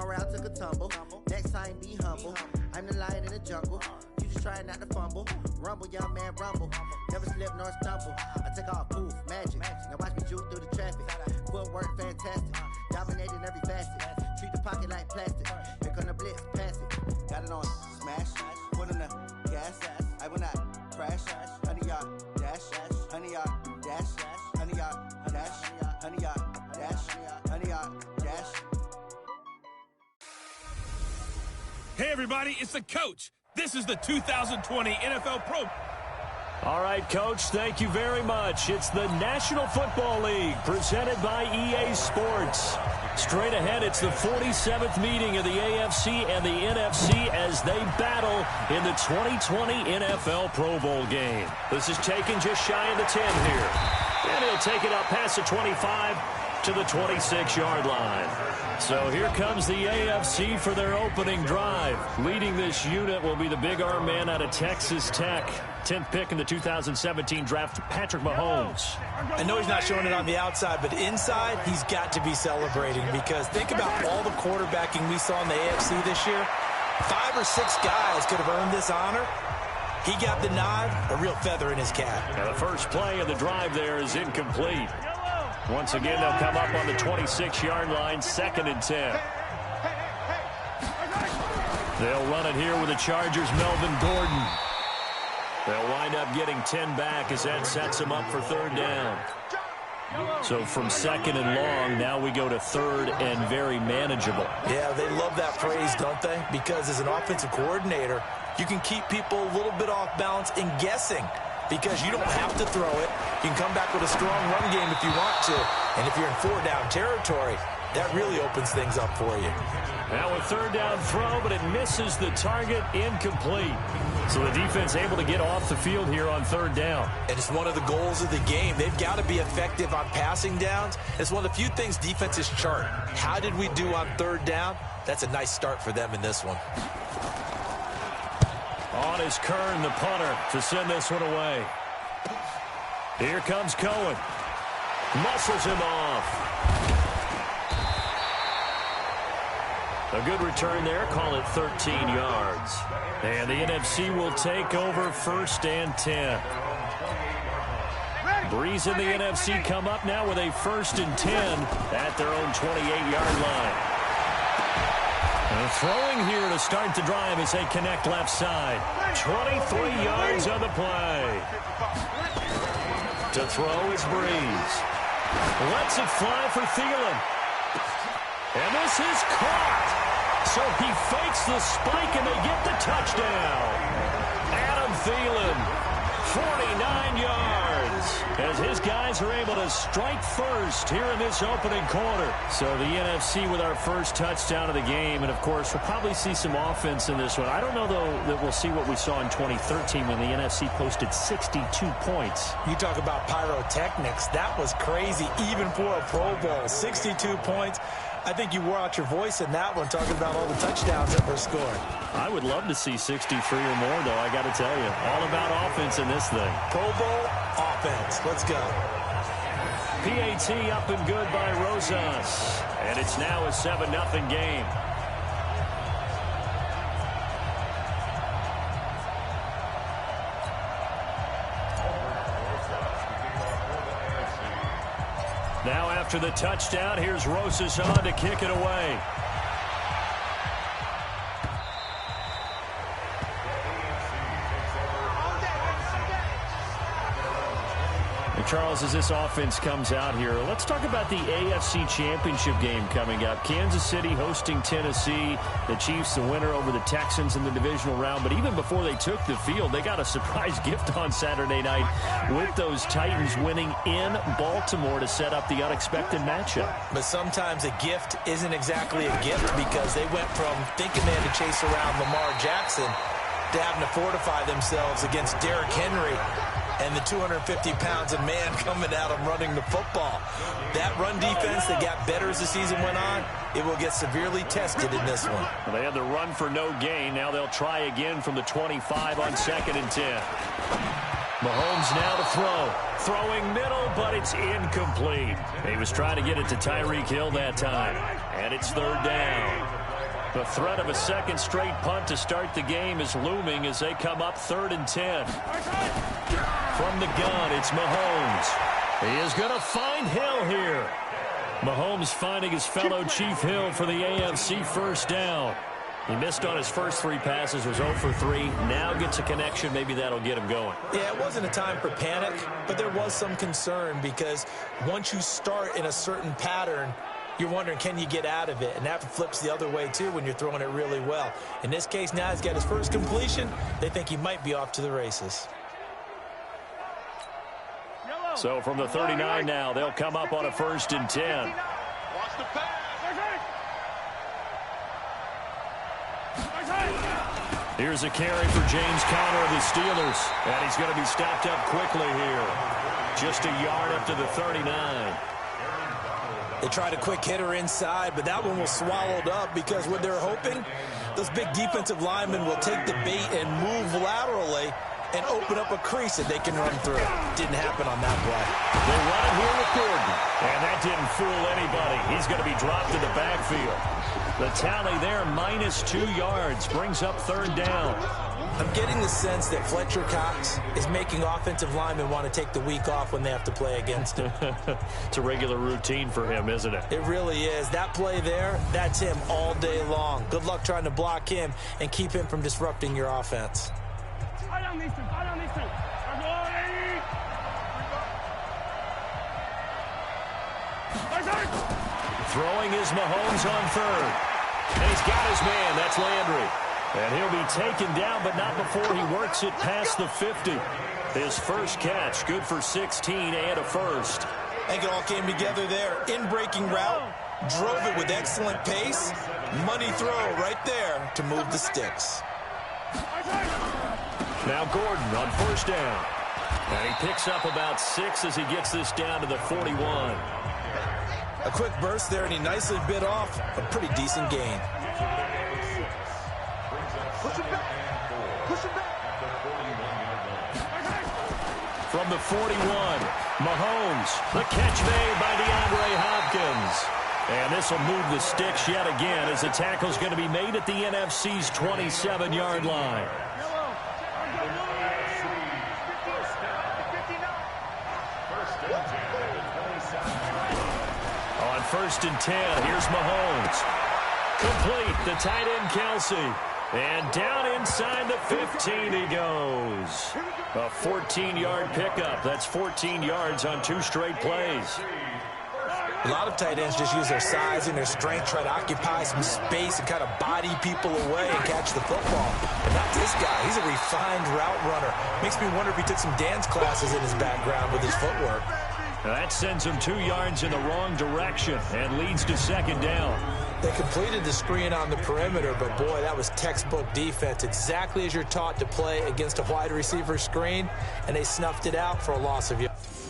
my route took a tumble. Next time, be humble. I'm the lion in the jungle. You just trying not to fumble. Rumble, young man, rumble. Never slip nor stumble. I take off, poof, magic. Now watch me juke through the traffic. Footwork, fantastic. Dominating every facet. Treat the pocket like plastic. Here come the blitz, pass it. Got it on smash. Put in the gas. I will not crash. Honey, y'all, dash. Honey, y'all, dash. Honey, y'all, dash. Honey, y'all, dash. Honey, y'all, dash. Hey, everybody, it's the coach. This is the 2020 NFL Pro. All right, Coach, thank you very much. It's the National Football League presented by EA Sports. Straight ahead, it's the 47th meeting of the AFC and the NFC as they battle in the 2020 NFL Pro Bowl game. This is taken just shy of the 10 here. And he'll take it up past the 25 to the 26-yard line. So here comes the AFC for their opening drive. Leading this unit will be the big arm man out of Texas Tech. 10th pick in the 2017 draft, Patrick Mahomes. I know he's not showing it on the outside, but inside, he's got to be celebrating because think about all the quarterbacking we saw in the AFC this year. 5 or 6 guys could have earned this honor. He got the nod, a real feather in his cap. And the first play of the drive there is incomplete. Once again, they'll come up on the 26-yard line, 2nd and 10. They'll run it here with the Chargers' Melvin Gordon. They'll wind up getting 10 back as that sets them up for 3rd down. So from 2nd and long, now we go to 3rd and very manageable. Yeah, they love that phrase, don't they? Because as an offensive coordinator, you can keep people a little bit off balance and guessing because you don't have to throw it. You can come back with a strong run game if you want to. And if you're in 4-down territory, that really opens things up for you. Now a 3rd down throw, but it misses the target, incomplete. So the defense able to get off the field here on 3rd down. And it's one of the goals of the game. They've got to be effective on passing downs. It's one of the few things defenses chart. How did we do on 3rd down? That's a nice start for them in this one. On is Kern, the punter, to send this one away. Here comes Cohen. Muscles him off. A good return there. Call it 13 yards. And the NFC will take over 1st and 10. Breeze and the NFC come up now with a 1st and 10 at their own 28-yard line. And throwing here to start the drive as they connect left side. 23 yards on the play. To throw is Breeze. Lets it fly for Thielen. And this is caught. So he fakes the spike and they get the touchdown. Adam Thielen, 49 yards. As his guys are able to strike first here in this opening quarter. So the NFC with our first touchdown of the game. And, of course, we'll probably see some offense in this one. I don't know, though, that we'll see what we saw in 2013 when the NFC posted 62 points. You talk about pyrotechnics. That was crazy, even for a Pro Bowl. 62 points. I think you wore out your voice in that one, talking about all the touchdowns that were scored. I would love to see 63 or more, though, I got to tell you. All about offense in this thing. Pro Bowl offense. Let's go. PAT up and good by Rosas. And it's now a 7-0 game. Now after the touchdown, here's Rosas on to kick it away. Charles, as this offense comes out here, let's talk about the AFC Championship game coming up. Kansas City hosting Tennessee. The Chiefs, the winner over the Texans in the divisional round. But even before they took the field, they got a surprise gift on Saturday night with those Titans winning in Baltimore to set up the unexpected matchup. But sometimes a gift isn't exactly a gift because they went from thinking they had to chase around Lamar Jackson to having to fortify themselves against Derrick Henry and the 250 pounds of man coming at them running the football. That run defense that got better as the season went on, it will get severely tested in this one. Well, they had the run for no gain. Now they'll try again from the 25 on 2nd and 10. Mahomes now to throw. Throwing middle, but it's incomplete. He was trying to get it to Tyreek Hill that time. And it's 3rd down. The threat of a second straight punt to start the game is looming as they come up 3rd and 10. From the gun, it's Mahomes. He is going to find Hill here. Mahomes finding his fellow Chief Hill for the AFC first down. He missed on his first 3 passes, was 0 for 3. Now gets a connection. Maybe that'll get him going. Yeah, it wasn't a time for panic, but there was some concern because once you start in a certain pattern, you're wondering, can you get out of it? And that flips the other way, too, when you're throwing it really well. In this case, now he's got his first completion. They think he might be off to the races. So from the 39 now, they'll come up on a 1st and 10. Here's a carry for James Conner of the Steelers. And he's going to be stopped up quickly here. Just a yard up to the 39. They tried a quick hitter inside, but that one was swallowed up because what they're hoping, those big defensive linemen will take the bait and move laterally and open up a crease that they can run through. Didn't happen on that play. They run it here with Gordon. And that didn't fool anybody. He's going to be dropped in the backfield. The tally there, -2 yards, brings up 3rd down. I'm getting the sense that Fletcher Cox is making offensive linemen want to take the week off when they have to play against him. It's a regular routine for him, isn't it? It really is. That play there, that's him all day long. Good luck trying to block him and keep him from disrupting your offense. Throwing is Mahomes on 3rd. And he's got his man. That's Landry. And he'll be taken down, but not before he works it past the 50. His first catch, good for 16 and a first. I think it all came together there. In-breaking route, drove it with excellent pace. Money throw right there to move the sticks. Now Gordon on 1st down. And he picks up about 6 as he gets this down to the 41. A quick burst there, and he nicely bit off a pretty decent gain. From the 41, Mahomes, the catch made by DeAndre Hopkins. And this will move the sticks yet again as the tackle's going to be made at the NFC's 27-yard line. On 1st and 10, here's Mahomes. Complete, the tight end Kelsey. And down inside the 15 he goes. A 14-yard pickup. That's 14 yards on 2 straight plays. A lot of tight ends just use their size and their strength, try to occupy some space and kind of body people away and catch the football. But not this guy. He's a refined route runner. Makes me wonder if he took some dance classes in his background with his footwork. Now that sends him 2 yards in the wrong direction and leads to 2nd down. They completed the screen on the perimeter, but boy, that was textbook defense. Exactly as you're taught to play against a wide receiver screen, and they snuffed it out for a loss of yards.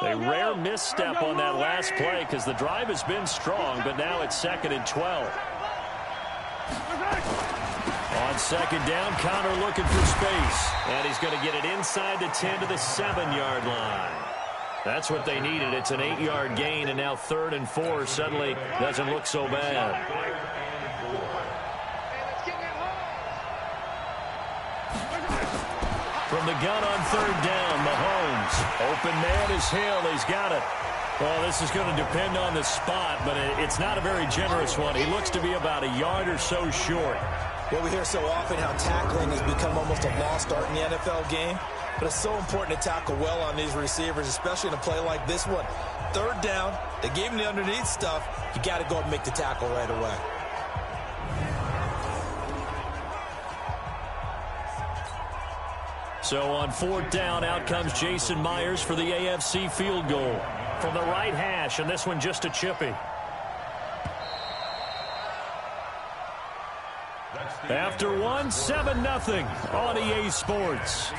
A rare misstep on that last play because the drive has been strong, but now it's 2nd and 12. On 2nd down, Conner looking for space. And he's going to get it inside the 10 to the 7-yard line. That's what they needed. It's an 8-yard gain, and now 3rd and 4 suddenly doesn't look so bad. From the gun on 3rd down, Mahomes. Open man is Hill. He's got it. Well, this is going to depend on the spot, but it's not a very generous one. He looks to be about a yard or so short. Well, we hear so often how tackling has become almost a lost art in the NFL game, but it's so important to tackle well on these receivers, especially in a play like this one. 3rd down, they gave him the underneath stuff. You got to go and make the tackle right away. So on 4th down, out comes Jason Myers for the AFC field goal. From the right hash, and this one just a chippy. After one, 7-0 on EA Sports.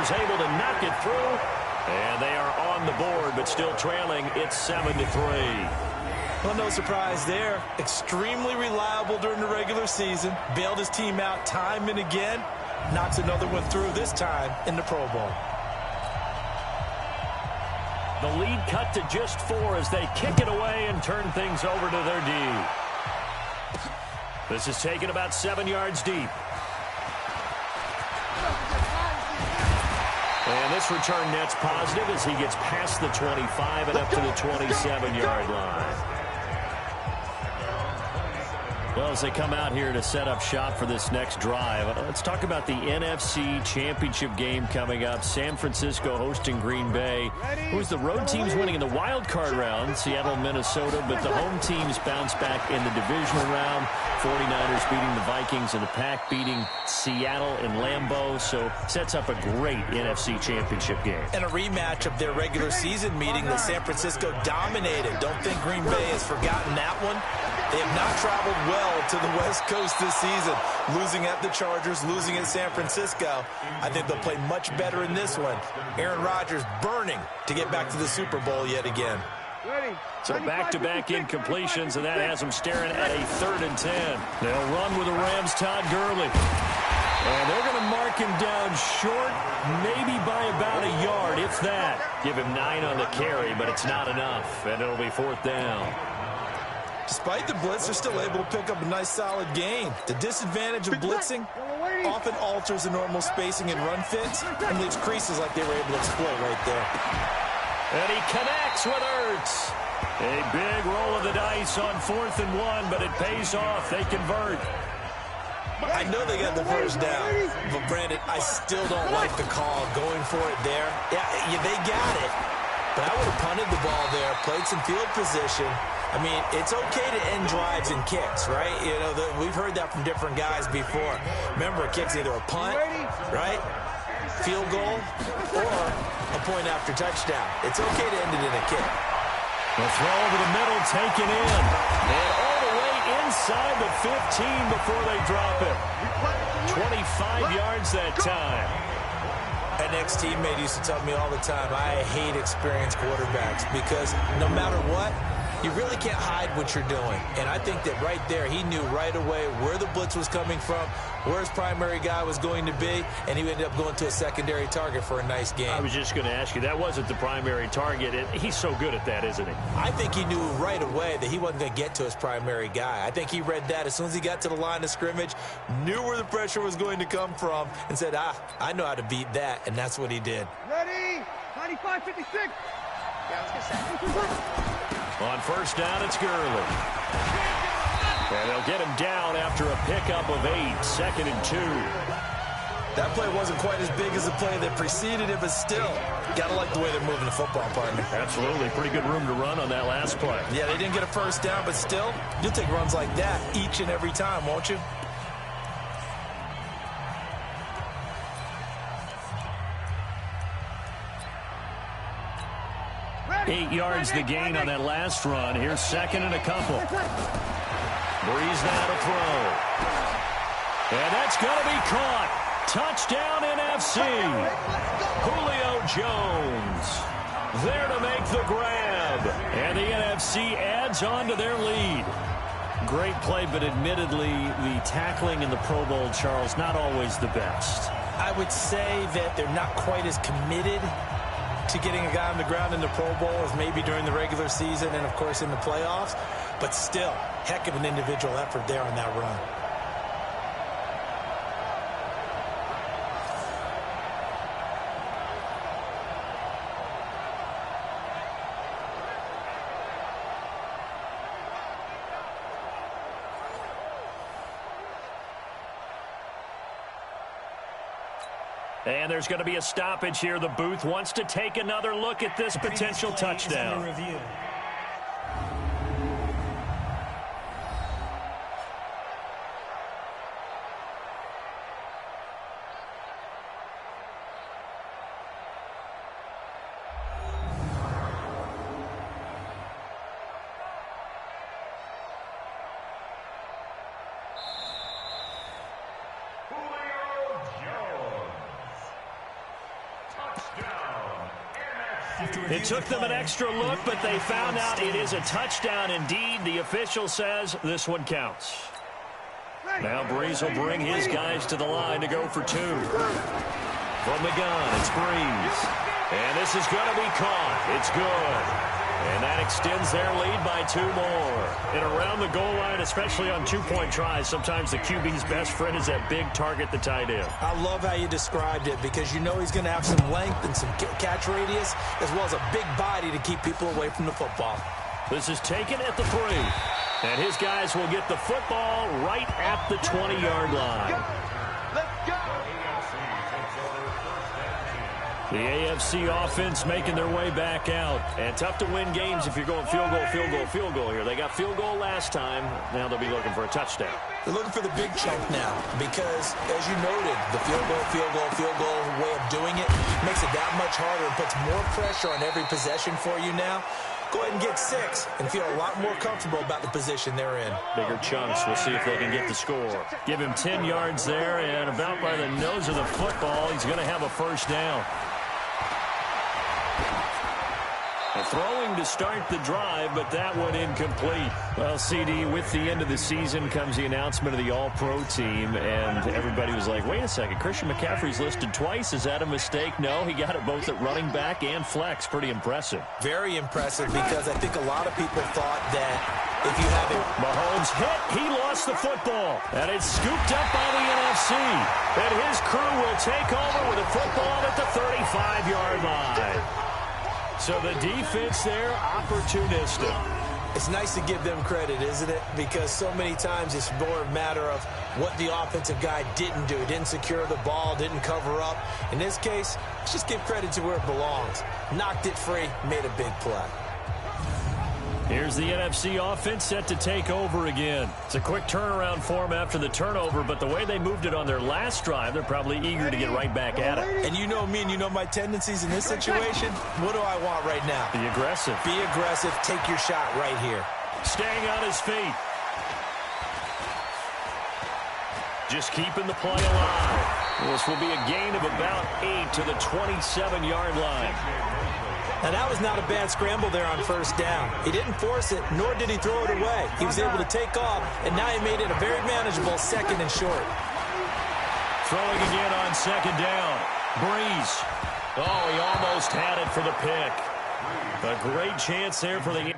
Able to knock it through, and they are on the board, but still trailing. It's 7-3. Well, no surprise there. Extremely reliable during the regular season. Bailed his team out time and again. Knocks another one through, this time in the Pro Bowl. The lead cut to just 4 as they kick it away and turn things over to their D. This is taken about 7 yards deep. And this return net's positive as he gets past the 25 and up to the 27-yard line. Well, as they come out here to set up shop for this next drive, let's talk about the NFC Championship game coming up. San Francisco hosting Green Bay. It was the road teams winning in the wild card round, Seattle, Minnesota, but the home teams bounced back in the divisional round. 49ers beating the Vikings and the Pack beating Seattle in Lambeau. So sets up a great NFC Championship game. And a rematch of their regular season meeting that San Francisco dominated. Don't think Green Bay has forgotten that one. They have not traveled well to the West Coast this season. Losing at the Chargers, losing at San Francisco. I think they'll play much better in this one. Aaron Rodgers burning to get back to the Super Bowl yet again. So back-to-back incompletions, and that has them staring at a 3rd and 10. They'll run with the Rams' Todd Gurley. And they're going to mark him down short, maybe by about a yard, if that. Give him 9 on the carry, but it's not enough, and it'll be 4th down. Despite the blitz, they're still able to pick up a nice solid gain. The disadvantage of blitzing often alters the normal spacing and run fits and leaves creases like they were able to exploit right there. And he connects with Ertz. A big roll of the dice on 4th and 1, but it pays off. They convert. I know they got the first down, but Brandon, I still don't like the call going for it there. Yeah, they got it, but I would have punted the ball there, played some field position. I mean, it's okay to end drives and kicks, right? You know, we've heard that from different guys before. Remember, a kick's either a punt, right, field goal, or a point after touchdown. It's okay to end it in a kick. The throw over the middle, taken in. And all the way inside the 15 before they drop it. 25 yards that time. An ex-teammate used to tell me all the time, I hate experienced quarterbacks because no matter what, you really can't hide what you're doing. And I think that right there, he knew right away where the blitz was coming from, where his primary guy was going to be, and he ended up going to a secondary target for a nice game. I was just going to ask you, that wasn't the primary target. He's so good at that, isn't he? I think he knew right away that he wasn't going to get to his primary guy. I think he read that as soon as he got to the line of scrimmage, knew where the pressure was going to come from, and said, I know how to beat that, and that's what he did. Ready? 95-56. Yeah, let's get set. On 1st down, it's Gurley. And they'll get him down after a pickup of 8, 2nd and 2. That play wasn't quite as big as the play that preceded it, but still, got to like the way they're moving the football, partner. Absolutely. Pretty good room to run on that last play. Yeah, they didn't get a first down, but still, you'll take runs like that each and every time, won't you? Eight yards the gain on that last run. Here's 2nd and a couple. Breeze now to throw. And that's going to be caught. Touchdown NFC. Julio Jones there to make the grab. And the NFC adds on to their lead. Great play, but admittedly, the tackling in the Pro Bowl, Charles, not always the best. I would say that they're not quite as committed to getting a guy on the ground in the Pro Bowl as maybe during the regular season and, of course, in the playoffs. But still, heck of an individual effort there on that run. And there's going to be a stoppage here. The booth wants to take another look at this potential touchdown. It took them an extra look, but they found out it is a touchdown indeed. The official says this one counts. Now Brees will bring his guys to the line to go for two. From the gun, it's Brees. And this is going to be caught. It's good. And that extends their lead by 2 more. And around the goal line, especially on two-point tries, sometimes the QB's best friend is that big target, the tight end. I love how you described it because you know he's going to have some length and some catch radius as well as a big body to keep people away from the football. This is taken at the 3. And his guys will get the football right at the 20-yard line. Let's go. The AFC offense making their way back out. And tough to win games if you're going field goal, field goal, field goal here. They got field goal last time. Now they'll be looking for a touchdown. They're looking for the big chunk now because, as you noted, the field goal way of doing it makes it that much harder and puts more pressure on every possession for you now. Go ahead and get 6 and feel a lot more comfortable about the position they're in. Bigger chunks. We'll see if they can get the score. Give him 10 yards there, and about by the nose of the football, he's going to have a first down. Throwing to start the drive, but that one incomplete. Well, CD, with the end of the season comes the announcement of the All-Pro team, and everybody was like, wait a second, Christian McCaffrey's listed twice. Is that a mistake? No, he got it both at running back and flex. Pretty impressive. Very impressive because I think a lot of people thought that if you have it. Mahomes hit, he lost the football, and it's scooped up by the NFC. And his crew will take over with a football at the 35-yard line. So the defense there, opportunistic. It's nice to give them credit, isn't it? Because so many times it's more a matter of what the offensive guy didn't do. He didn't secure the ball, didn't cover up. In this case, let's just give credit to where it belongs. Knocked it free, made a big play. Here's the NFC offense set to take over again. It's a quick turnaround for them after the turnover, but the way they moved it on their last drive, they're probably eager to get right back at it. And you know me and you know my tendencies in this situation. What do I want right now? Be aggressive. Be aggressive. Take your shot right here. Staying on his feet. Just keeping the play alive. This will be a gain of about 8 to the 27-yard line. Now, that was not a bad scramble there on first down. He didn't force it, nor did he throw it away. He was able to take off, and now he made it a very manageable 2nd and short. Throwing again on 2nd down. Brees. Oh, he almost had it for the pick. A great chance there for the...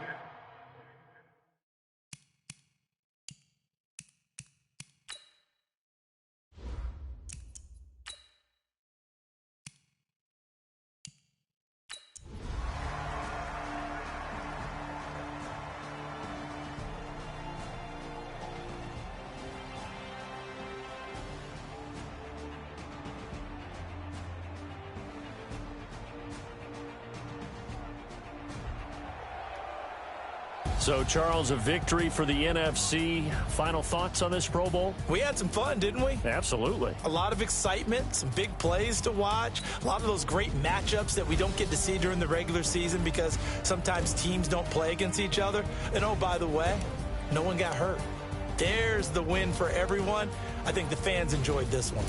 So, Charles, a victory for the NFC. Final thoughts on this Pro Bowl? We had some fun, didn't we? Absolutely. A lot of excitement, some big plays to watch, a lot of those great matchups that we don't get to see during the regular season because sometimes teams don't play against each other. And, oh, by the way, no one got hurt. There's the win for everyone. I think the fans enjoyed this one.